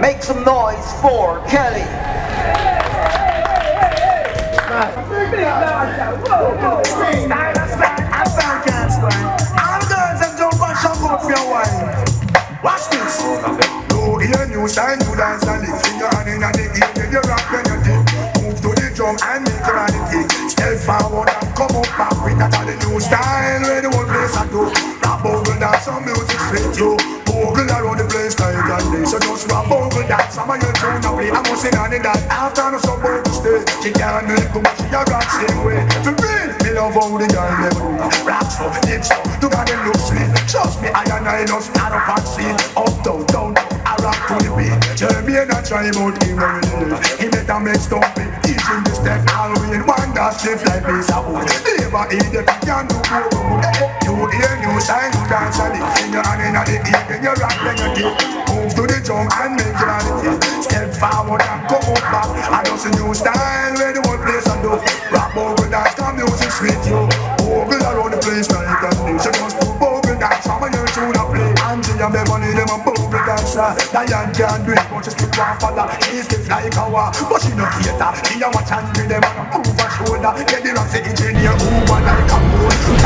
Make some noise for Kelly. Watch this. No ear new style, new dance and lift. Finger hand in the ear, then you rock when you dip. Move to the drum and make your body kick. Step forward and come up back with that the new style. Where the whole place I do. Rap over dance, some music straight you. Bogle around the place like that day. So just rap over dance, some of your tune now play. I'm sing on it that after no some boy to stay. She can't do it, but she a rock same way. For real, me love how the girl never do. Rock so, dip so, you got them look sweet. Trust me, I and I don't stand up and see. Up, down, down, I rock to the beat. Jeremy and I try about him already. He better make stumpy. Teaching the step all way in one that stiff like piece of wood. Never eat it, can't do good. You hear new style, you dance and lift. In your hand in the ear, then you rock, then you dip. Move to the drum and make your body dip. Step forward and come up back. I just a new style where the whole place I do. Rap over dance, come music sweet you. Bogle around the place like that. So just do bogle dance, some of your tune I play. Angie and Beverly, them a bogle dancer. Diane can't do it, but she still want follow. She stiff like a war, but she no cater. She a watch and do them and a move her shoulder. Get the rocks, the engineer over like a boat.